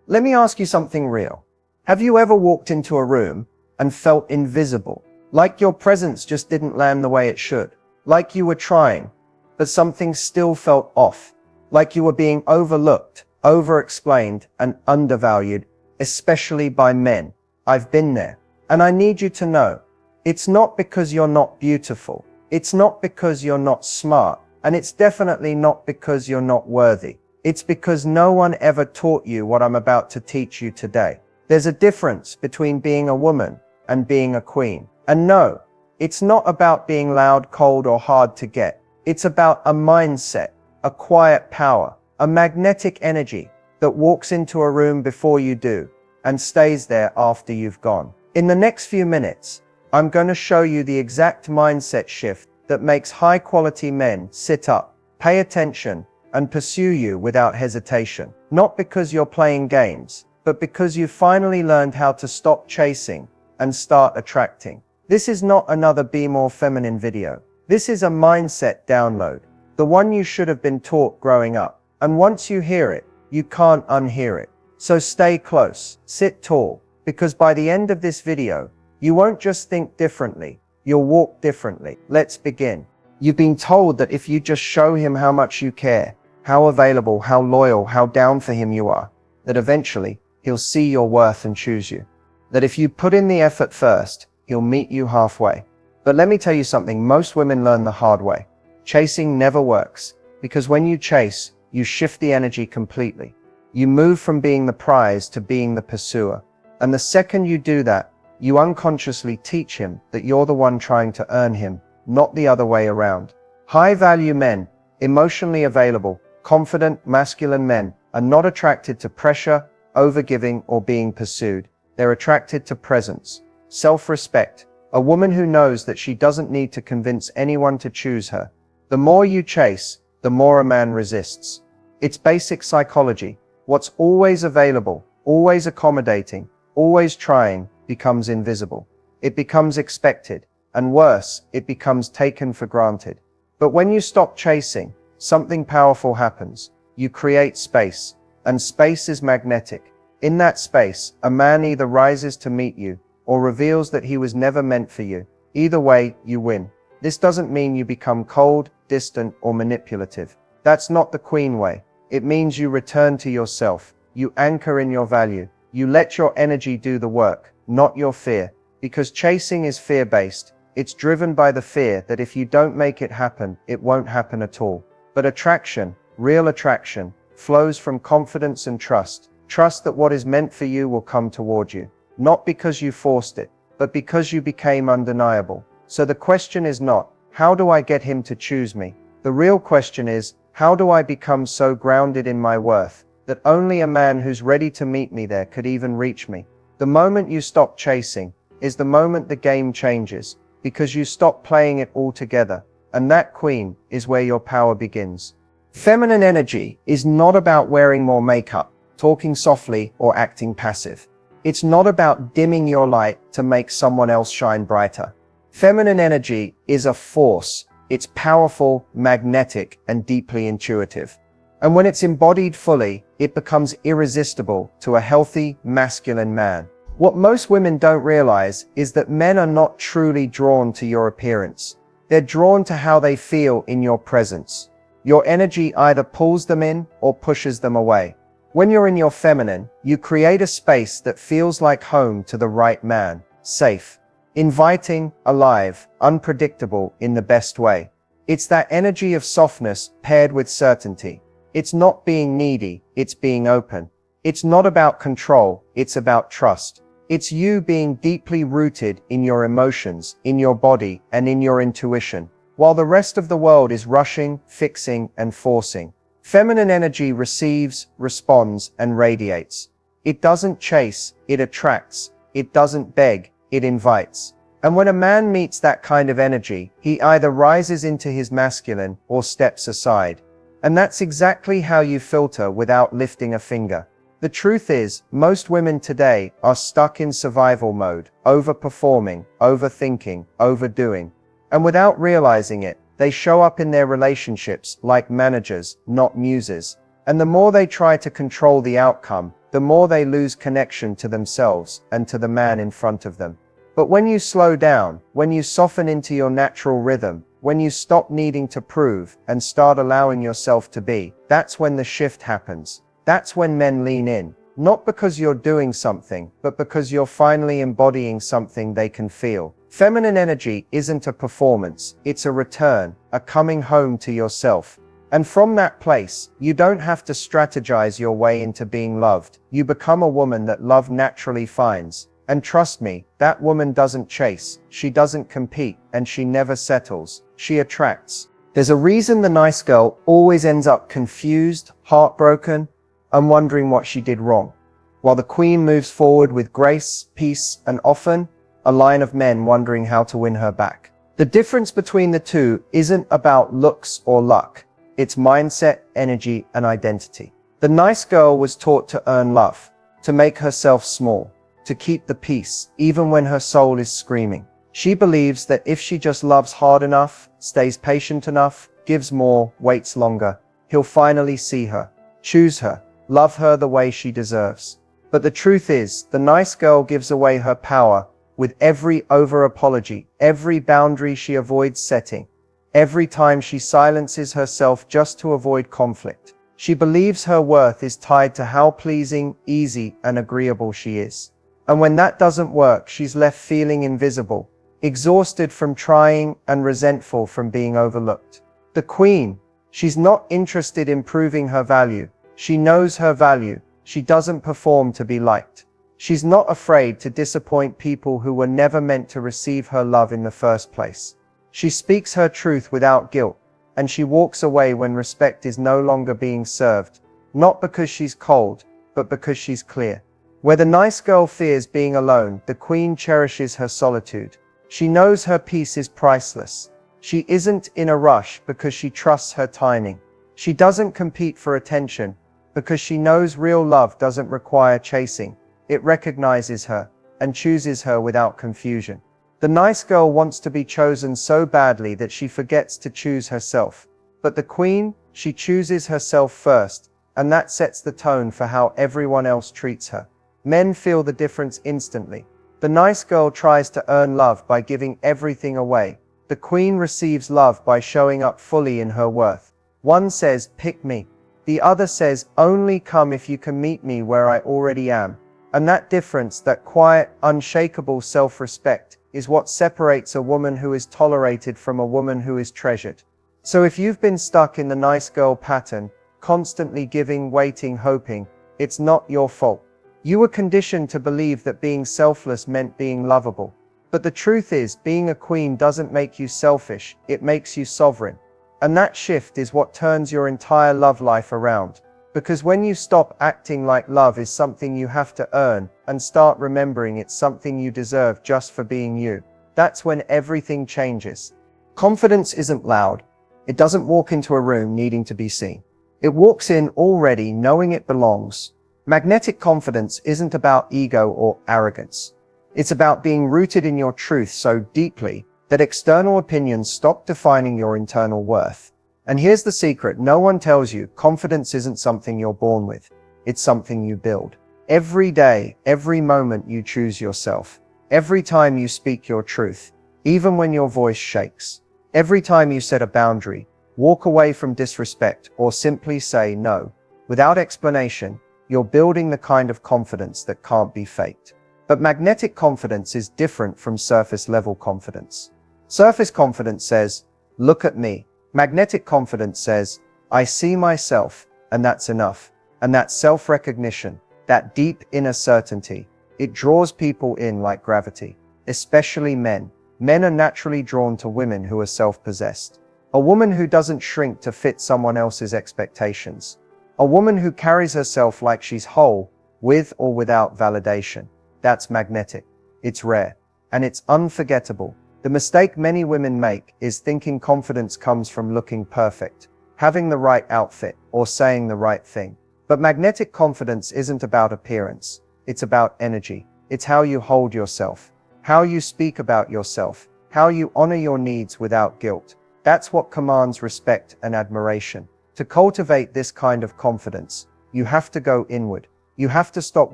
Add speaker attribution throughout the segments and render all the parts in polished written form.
Speaker 1: Let me ask you something real. Have you ever walked into a room and felt invisible? Like your presence just didn't land the way it should? Like you were trying, but something still felt off? Like you were being overlooked, over-explained, and undervalued, especially by men? I've been there. And I need you to know, it's not because you're not beautiful. It's not because you're not smart. And it's definitely not because you're not worthy. It's because no one ever taught you what I'm about to teach you today. There's a difference between being a woman and being a queen. And no, it's not about being loud, cold, or hard to get. It's about a mindset, a quiet power, a magnetic energy that walks into a room before you do and stays there after you've gone. In the next few minutes, I'm going to show you the exact mindset shift that makes high-quality men sit up, pay attention, and pursue you without hesitation. Not because you're playing games, but because you've finally learned how to stop chasing and start attracting. This is not another Be More Feminine video. This is a mindset download, the one you should have been taught growing up. And once you hear it, you can't unhear it. So stay close, sit tall, because by the end of this video, you won't just think differently, you'll walk differently. Let's begin. You've been told that if you just show him how much you care, how available, how loyal, how down for him you are, that eventually he'll see your worth and choose you. That if you put in the effort first, he'll meet you halfway. But let me tell you something most women learn the hard way. Chasing never works, because when you chase, you shift the energy completely. You move from being the prize to being the pursuer. And the second you do that, you unconsciously teach him that you're the one trying to earn him, not the other way around. High-value men, emotionally available, confident, masculine men, are not attracted to pressure, overgiving, or being pursued. They're attracted to presence, self-respect, a woman who knows that she doesn't need to convince anyone to choose her. The more you chase, the more a man resists. It's basic psychology. What's always available, always accommodating, always trying, becomes invisible. It becomes expected, and worse, it becomes taken for granted. But when you stop chasing, something powerful happens. You create space, and space is magnetic. In that space, a man either rises to meet you, or reveals that he was never meant for you. Either way, you win. This doesn't mean you become cold, distant, or manipulative. That's not the queen way. It means you return to yourself. You anchor in your value. You let your energy do the work, not your fear. Because chasing is fear-based. It's driven by the fear that if you don't make it happen, it won't happen at all. But attraction, real attraction, flows from confidence and trust. Trust that what is meant for you will come toward you. Not because you forced it, but because you became undeniable. So the question is not, how do I get him to choose me? The real question is, how do I become so grounded in my worth that only a man who's ready to meet me there could even reach me? The moment you stop chasing is the moment the game changes, because you stop playing it all together. And that, queen, is where your power begins. Feminine energy is not about wearing more makeup, talking softly, or acting passive. It's not about dimming your light to make someone else shine brighter. Feminine energy is a force. It's powerful, magnetic, and deeply intuitive. And when it's embodied fully, it becomes irresistible to a healthy, masculine man. What most women don't realize is that men are not truly drawn to your appearance. They're drawn to how they feel in your presence. Your energy either pulls them in or pushes them away. When you're in your feminine, you create a space that feels like home to the right man. Safe, inviting, alive, unpredictable in the best way. It's that energy of softness paired with certainty. It's not being needy, it's being open. It's not about control, it's about trust. It's you being deeply rooted in your emotions, in your body, and in your intuition, while the rest of the world is rushing, fixing, and forcing. Feminine energy receives, responds, and radiates. It doesn't chase, it attracts. It doesn't beg, it invites. And when a man meets that kind of energy, he either rises into his masculine or steps aside. And that's exactly how you filter without lifting a finger. The truth is, most women today are stuck in survival mode, overperforming, overthinking, overdoing. And without realizing it, they show up in their relationships like managers, not muses. And the more they try to control the outcome, the more they lose connection to themselves and to the man in front of them. But when you slow down, when you soften into your natural rhythm, when you stop needing to prove and start allowing yourself to be, that's when the shift happens. That's when men lean in. Not because you're doing something, but because you're finally embodying something they can feel. Feminine energy isn't a performance, it's a return, a coming home to yourself. And from that place, you don't have to strategize your way into being loved. You become a woman that love naturally finds. And trust me, that woman doesn't chase, she doesn't compete, and she never settles. She attracts. There's a reason the nice girl always ends up confused, heartbroken, and wondering what she did wrong, while the queen moves forward with grace, peace, and often a line of men wondering how to win her back. The difference between the two isn't about looks or luck. It's mindset, energy, and identity. The nice girl was taught to earn love, to make herself small, to keep the peace, even when her soul is screaming. She believes that if she just loves hard enough, stays patient enough, gives more, waits longer, he'll finally see her, choose her, love her the way she deserves. But the truth is, the nice girl gives away her power with every over-apology, every boundary she avoids setting, every time she silences herself just to avoid conflict. She believes her worth is tied to how pleasing, easy, and agreeable she is. And when that doesn't work, she's left feeling invisible, exhausted from trying and resentful from being overlooked. The queen, she's not interested in proving her value. She knows her value. She doesn't perform to be liked. She's not afraid to disappoint people who were never meant to receive her love in the first place. She speaks her truth without guilt, and she walks away when respect is no longer being served, not because she's cold, but because she's clear. Where the nice girl fears being alone, the queen cherishes her solitude. She knows her peace is priceless. She isn't in a rush because she trusts her timing. She doesn't compete for attention because she knows real love doesn't require chasing. It recognizes her and chooses her without confusion. The nice girl wants to be chosen so badly that she forgets to choose herself. But the queen, she chooses herself first, and that sets the tone for how everyone else treats her. Men feel the difference instantly. The nice girl tries to earn love by giving everything away. The queen receives love by showing up fully in her worth. One says, "Pick me." The other says, "Only come if you can meet me where I already am." And that difference, that quiet, unshakable self-respect, is what separates a woman who is tolerated from a woman who is treasured. So if you've been stuck in the nice girl pattern, constantly giving, waiting, hoping, it's not your fault. You were conditioned to believe that being selfless meant being lovable. But the truth is, being a queen doesn't make you selfish, it makes you sovereign. And that shift is what turns your entire love life around. Because when you stop acting like love is something you have to earn, and start remembering it's something you deserve just for being you, that's when everything changes. Confidence isn't loud. It doesn't walk into a room needing to be seen. It walks in already knowing it belongs. Magnetic confidence isn't about ego or arrogance. It's about being rooted in your truth so deeply that external opinions stop defining your internal worth. And here's the secret no one tells you: confidence isn't something you're born with. It's something you build. Every day, every moment you choose yourself. Every time you speak your truth, even when your voice shakes. Every time you set a boundary, walk away from disrespect, or simply say no, without explanation, you're building the kind of confidence that can't be faked. But magnetic confidence is different from surface level confidence. Surface confidence says, "Look at me." Magnetic confidence says, "I see myself, and that's enough." And that self-recognition, that deep inner certainty, it draws people in like gravity, especially men. Men are naturally drawn to women who are self-possessed. A woman who doesn't shrink to fit someone else's expectations. A woman who carries herself like she's whole, with or without validation. That's magnetic. It's rare. And it's unforgettable. The mistake many women make is thinking confidence comes from looking perfect, having the right outfit, or saying the right thing. But magnetic confidence isn't about appearance. It's about energy. It's how you hold yourself, how you speak about yourself, how you honor your needs without guilt. That's what commands respect and admiration. To cultivate this kind of confidence, you have to go inward. You have to stop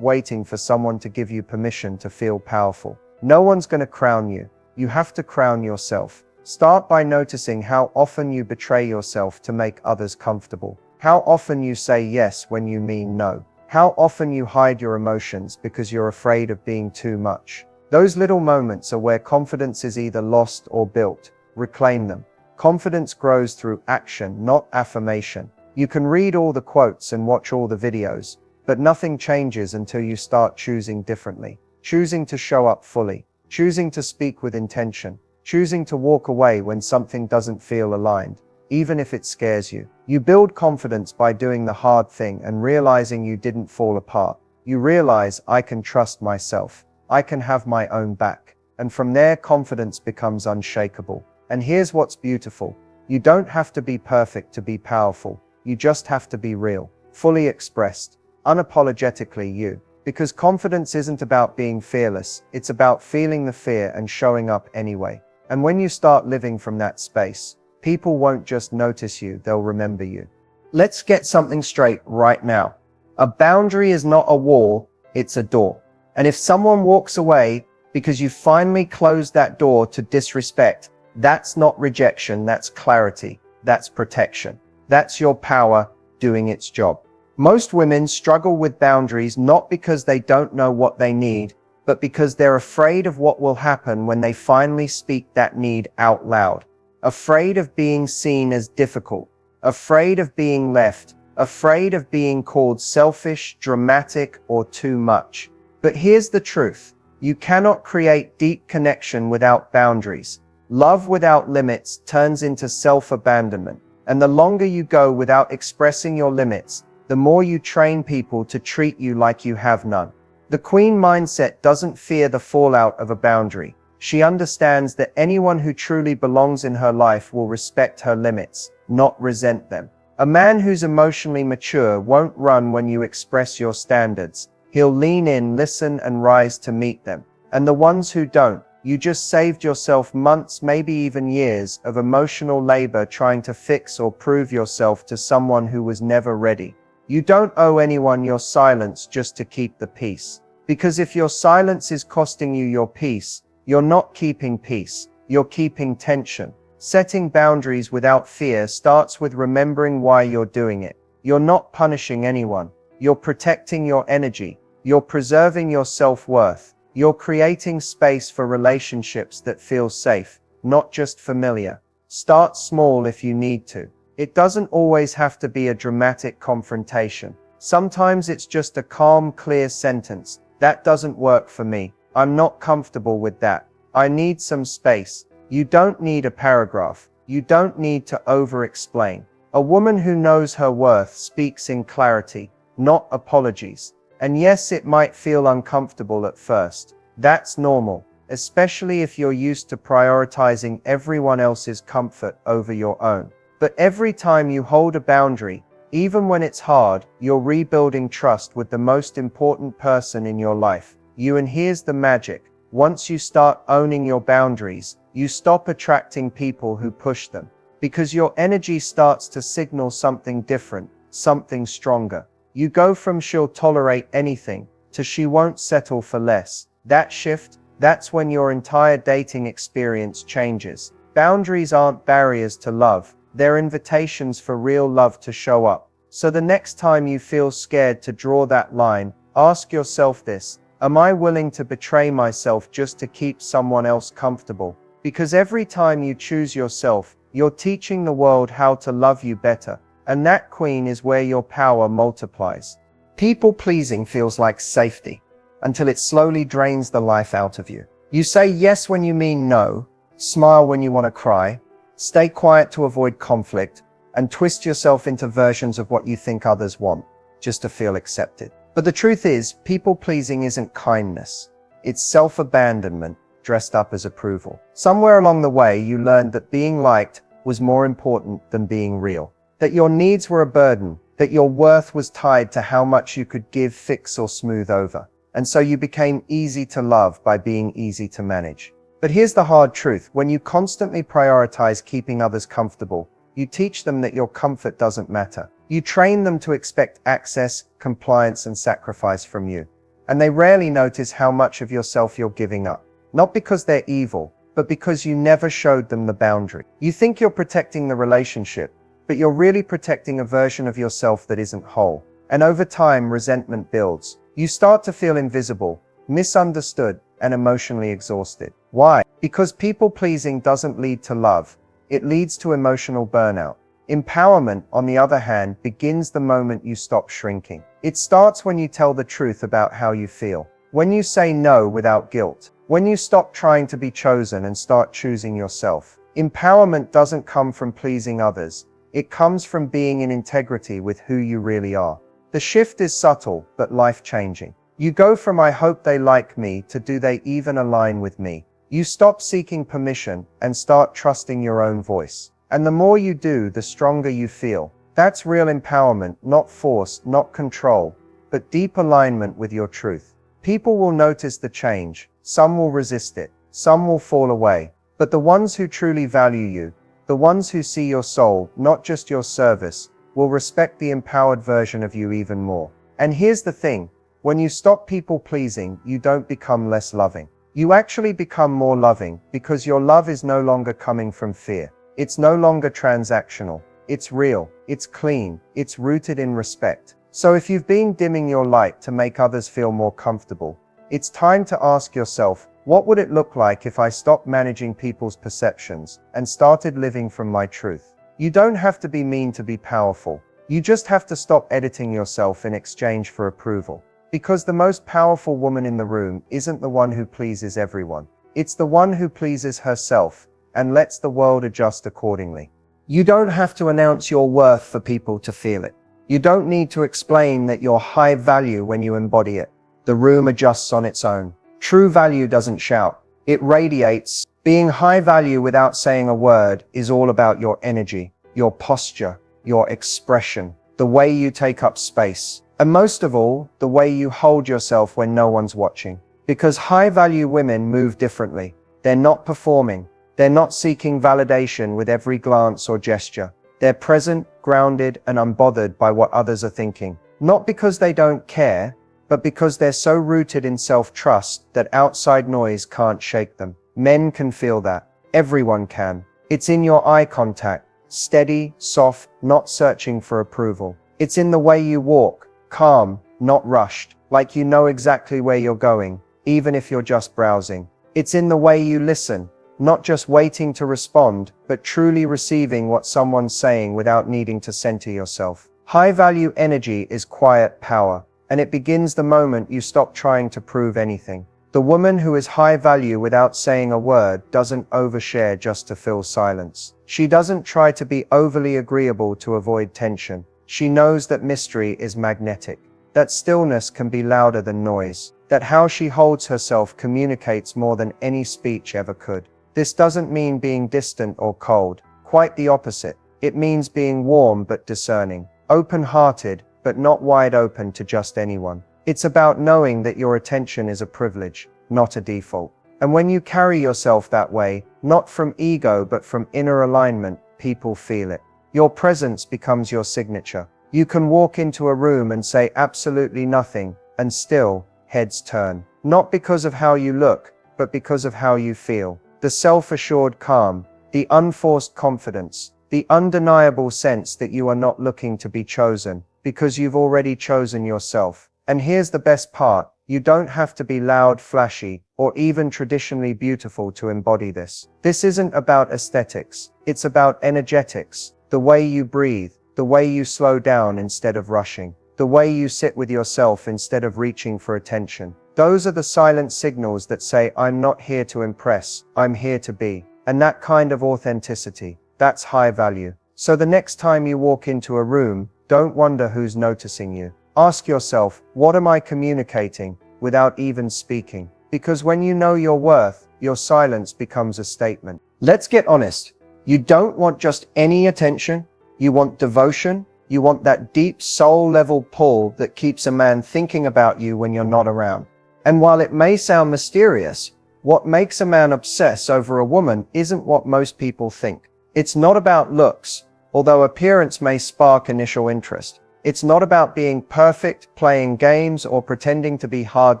Speaker 1: waiting for someone to give you permission to feel powerful. No one's going to crown you. You have to crown yourself. Start by noticing how often you betray yourself to make others comfortable. How often you say yes when you mean no. How often you hide your emotions because you're afraid of being too much. Those little moments are where confidence is either lost or built. Reclaim them. Confidence grows through action, not affirmation. You can read all the quotes and watch all the videos, but nothing changes until you start choosing differently. Choosing to show up fully. Choosing to speak with intention. Choosing to walk away when something doesn't feel aligned, even if it scares you. You build confidence by doing the hard thing and realizing you didn't fall apart. You realize, I can trust myself. I can have my own back. And from there, confidence becomes unshakable. And here's what's beautiful. You don't have to be perfect to be powerful. You just have to be real, fully expressed, unapologetically you. Because confidence isn't about being fearless, it's about feeling the fear and showing up anyway. And when you start living from that space, people won't just notice you, they'll remember you. Let's get something straight right now. A boundary is not a wall, it's a door. And if someone walks away because you finally closed that door to disrespect, that's not rejection, that's clarity, that's protection. That's your power doing its job. Most women struggle with boundaries not because they don't know what they need, but because they're afraid of what will happen when they finally speak that need out loud. Afraid of being seen as difficult, afraid of being left, afraid of being called selfish, dramatic, or too much. But here's the truth. You cannot create deep connection without boundaries. Love without limits turns into self-abandonment. And the longer you go without expressing your limits, the more you train people to treat you like you have none. The queen mindset doesn't fear the fallout of a boundary. She understands that anyone who truly belongs in her life will respect her limits, not resent them. A man who's emotionally mature won't run when you express your standards. He'll lean in, listen, and rise to meet them. And the ones who don't, you just saved yourself months, maybe even years, of emotional labor trying to fix or prove yourself to someone who was never ready. You don't owe anyone your silence just to keep the peace. Because if your silence is costing you your peace, you're not keeping peace, you're keeping tension. Setting boundaries without fear starts with remembering why you're doing it. You're not punishing anyone. You're protecting your energy. You're preserving your self-worth. You're creating space for relationships that feel safe, not just familiar. Start small if you need to. It doesn't always have to be a dramatic confrontation. Sometimes it's just a calm, clear sentence. That doesn't work for me. I'm not comfortable with that. I need some space. You don't need a paragraph. You don't need to over-explain. A woman who knows her worth speaks in clarity, not apologies. And yes, it might feel uncomfortable at first. That's normal, especially if you're used to prioritizing everyone else's comfort over your own. But every time you hold a boundary, even when it's hard, you're rebuilding trust with the most important person in your life, you. And here's the magic. Once you start owning your boundaries, you stop attracting people who push them. Because your energy starts to signal something different, something stronger. You go from she'll tolerate anything to she won't settle for less. That shift, that's when your entire dating experience changes. Boundaries aren't barriers to love. They're invitations for real love to show up. So the next time you feel scared to draw that line, ask yourself this: am I willing to betray myself just to keep someone else comfortable? Because every time you choose yourself, you're teaching the world how to love you better. And that, queen, is where your power multiplies. People pleasing feels like safety until it slowly drains the life out of you. You say yes when you mean no, smile when you want to cry, stay quiet to avoid conflict, and twist yourself into versions of what you think others want, just to feel accepted. But the truth is, people pleasing isn't kindness. It's self-abandonment dressed up as approval. Somewhere along the way, you learned that being liked was more important than being real. That your needs were a burden, that your worth was tied to how much you could give, fix, or smooth over. And so you became easy to love by being easy to manage. But here's the hard truth. When you constantly prioritize keeping others comfortable, You teach them that your comfort doesn't matter. You train them to expect access, compliance, and sacrifice from you. And they rarely notice how much of yourself you're giving up. Not because they're evil, but because you never showed them the boundary. You think you're protecting the relationship, but you're really protecting a version of yourself that isn't whole. And over time, resentment builds. You start to feel invisible, misunderstood, and emotionally exhausted. Why? Because people-pleasing doesn't lead to love. It leads to emotional burnout. Empowerment, on the other hand, begins the moment you stop shrinking. It starts when you tell the truth about how you feel. When you say no without guilt. When you stop trying to be chosen and start choosing yourself. Empowerment doesn't come from pleasing others. It comes from being in integrity with who you really are. The shift is subtle, but life-changing. You go from "I hope they like me" to "do they even align with me?" You stop seeking permission and start trusting your own voice. And the more you do, the stronger you feel. That's real empowerment, not force, not control, but deep alignment with your truth. People will notice the change. Some will resist it. Some will fall away. But the ones who truly value you, the ones who see your soul, not just your service, will respect the empowered version of you even more. And here's the thing. When you stop people-pleasing, you don't become less loving. You actually become more loving, because your love is no longer coming from fear. It's no longer transactional. It's real. It's clean. It's rooted in respect. So if you've been dimming your light to make others feel more comfortable, it's time to ask yourself, what would it look like if I stopped managing people's perceptions and started living from my truth? You don't have to be mean to be powerful. You just have to stop editing yourself in exchange for approval. Because the most powerful woman in the room isn't the one who pleases everyone. It's the one who pleases herself and lets the world adjust accordingly. You don't have to announce your worth for people to feel it. You don't need to explain that you're high value when you embody it. The room adjusts on its own. True value doesn't shout. It radiates. Being high value without saying a word is all about your energy, your posture, your expression, the way you take up space. And most of all, the way you hold yourself when no one's watching. Because high-value women move differently. They're not performing. They're not seeking validation with every glance or gesture. They're present, grounded, and unbothered by what others are thinking. Not because they don't care, but because they're so rooted in self-trust that outside noise can't shake them. Men can feel that. Everyone can. It's in your eye contact. Steady, soft, not searching for approval. It's in the way you walk. Calm, not rushed, like you know exactly where you're going, even if you're just browsing. It's in the way you listen, not just waiting to respond, but truly receiving what someone's saying without needing to center yourself. High-value energy is quiet power, and it begins the moment you stop trying to prove anything. The woman who is high value without saying a word doesn't overshare just to fill silence. She doesn't try to be overly agreeable to avoid tension. She knows that mystery is magnetic, that stillness can be louder than noise, that how she holds herself communicates more than any speech ever could. This doesn't mean being distant or cold, quite the opposite. It means being warm but discerning, open-hearted but not wide open to just anyone. It's about knowing that your attention is a privilege, not a default. And when you carry yourself that way, not from ego but from inner alignment, people feel it. Your presence becomes your signature. You can walk into a room and say absolutely nothing, and still, heads turn. Not because of how you look, but because of how you feel. The self-assured calm, the unforced confidence, the undeniable sense that you are not looking to be chosen, because you've already chosen yourself. And here's the best part. You don't have to be loud, flashy, or even traditionally beautiful to embody this. This isn't about aesthetics. It's about energetics. The way you breathe, the way you slow down instead of rushing, the way you sit with yourself instead of reaching for attention. Those are the silent signals that say, I'm not here to impress, I'm here to be. And that kind of authenticity, that's high value. So the next time you walk into a room, don't wonder who's noticing you. Ask yourself, what am I communicating without even speaking? Because when you know your worth, your silence becomes a statement. Let's get honest. You don't want just any attention. You want devotion. You want that deep soul-level pull that keeps a man thinking about you when you're not around. And while it may sound mysterious, what makes a man obsess over a woman isn't what most people think. It's not about looks, Although appearance may spark initial interest, it's not about being perfect, playing games, or pretending to be hard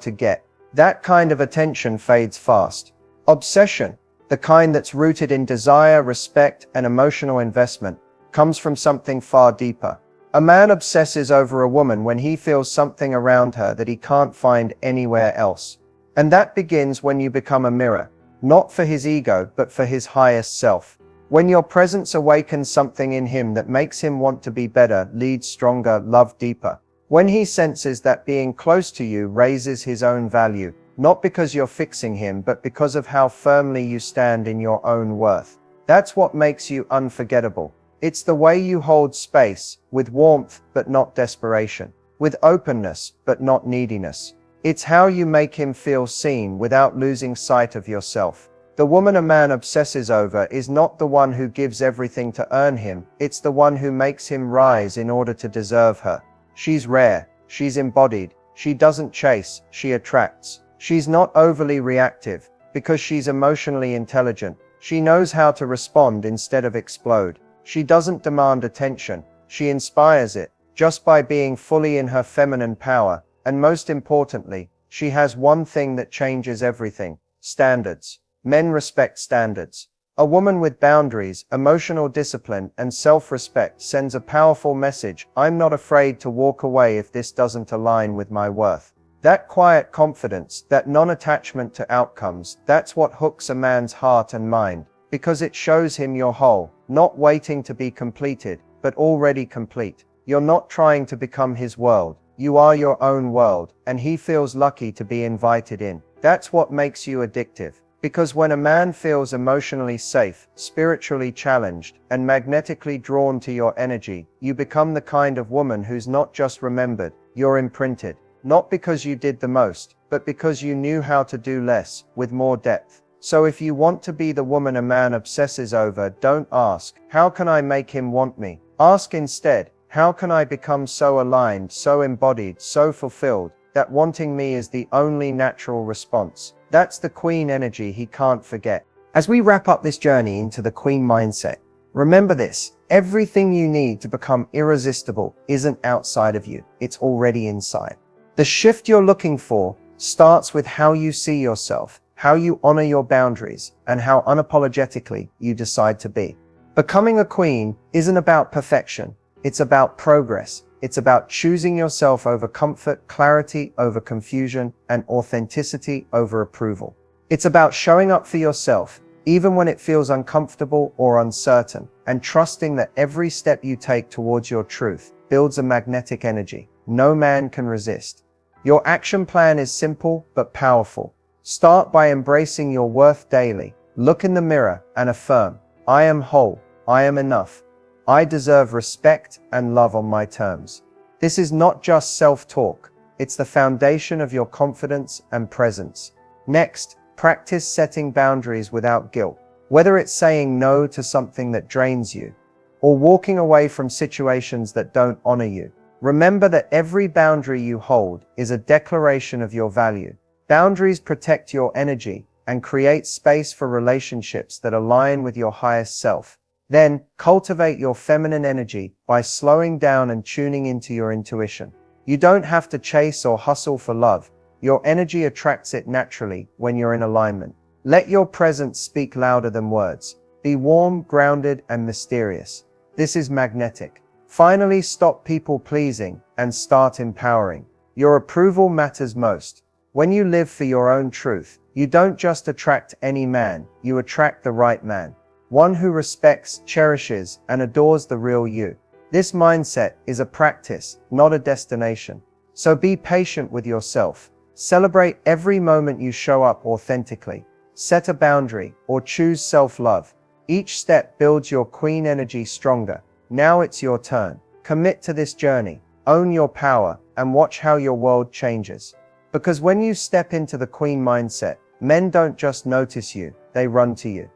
Speaker 1: to get. That kind of attention fades fast. Obsession, the kind that's rooted in desire, respect, and emotional investment, comes from something far deeper. A man obsesses over a woman when he feels something around her that he can't find anywhere else. And that begins when you become a mirror, not for his ego, but for his highest self. When your presence awakens something in him that makes him want to be better, lead stronger, love deeper. When he senses that being close to you raises his own value, not because you're fixing him, but because of how firmly you stand in your own worth. That's what makes you unforgettable. It's the way you hold space, with warmth but not desperation, with openness but not neediness. It's how you make him feel seen without losing sight of yourself. The woman a man obsesses over is not the one who gives everything to earn him, it's the one who makes him rise in order to deserve her. She's rare, she's embodied, she doesn't chase, she attracts. She's not overly reactive, because she's emotionally intelligent. She knows how to respond instead of explode. She doesn't demand attention, she inspires it, just by being fully in her feminine power. And most importantly, she has one thing that changes everything: standards. Men respect standards. A woman with boundaries, emotional discipline, and self-respect sends a powerful message: I'm not afraid to walk away if this doesn't align with my worth. That quiet confidence, that non-attachment to outcomes, that's what hooks a man's heart and mind, because it shows him you're whole, not waiting to be completed, but already complete. You're not trying to become his world. You are your own world, and he feels lucky to be invited in. That's what makes you addictive. Because when a man feels emotionally safe, spiritually challenged, and magnetically drawn to your energy, you become the kind of woman who's not just remembered, you're imprinted. Not because you did the most, but because you knew how to do less, with more depth. So if you want to be the woman a man obsesses over, don't ask, how can I make him want me? Ask instead, how can I become so aligned, so embodied, so fulfilled, that wanting me is the only natural response? That's the queen energy he can't forget. As we wrap up this journey into the queen mindset, remember this: everything you need to become irresistible isn't outside of you, it's already inside. The shift you're looking for starts with how you see yourself, how you honor your boundaries, and how unapologetically you decide to be. Becoming a queen isn't about perfection. It's about progress. It's about choosing yourself over comfort, clarity over confusion, and authenticity over approval. It's about showing up for yourself, even when it feels uncomfortable or uncertain, and trusting that every step you take towards your truth builds a magnetic energy no man can resist. Your action plan is simple but powerful. Start by embracing your worth daily. Look in the mirror and affirm, I am whole, I am enough. I deserve respect and love on my terms. This is not just self-talk, it's the foundation of your confidence and presence. Next, practice setting boundaries without guilt. Whether it's saying no to something that drains you, or walking away from situations that don't honor you, remember that every boundary you hold is a declaration of your value. Boundaries protect your energy and create space for relationships that align with your highest self. Then, cultivate your feminine energy by slowing down and tuning into your intuition. You don't have to chase or hustle for love. Your energy attracts it naturally when you're in alignment. Let your presence speak louder than words. Be warm, grounded, and mysterious. This is magnetic. Finally, stop people pleasing and start empowering. Your approval matters most. When you live for your own truth, you don't just attract any man, you attract the right man. One who respects, cherishes, and adores the real you. This mindset is a practice, not a destination. So be patient with yourself. Celebrate every moment you show up authentically. Set a boundary or choose self-love. Each step builds your queen energy stronger. Now it's your turn. Commit to this journey. Own your power and watch how your world changes. Because when you step into the queen mindset, men don't just notice you, they run to you.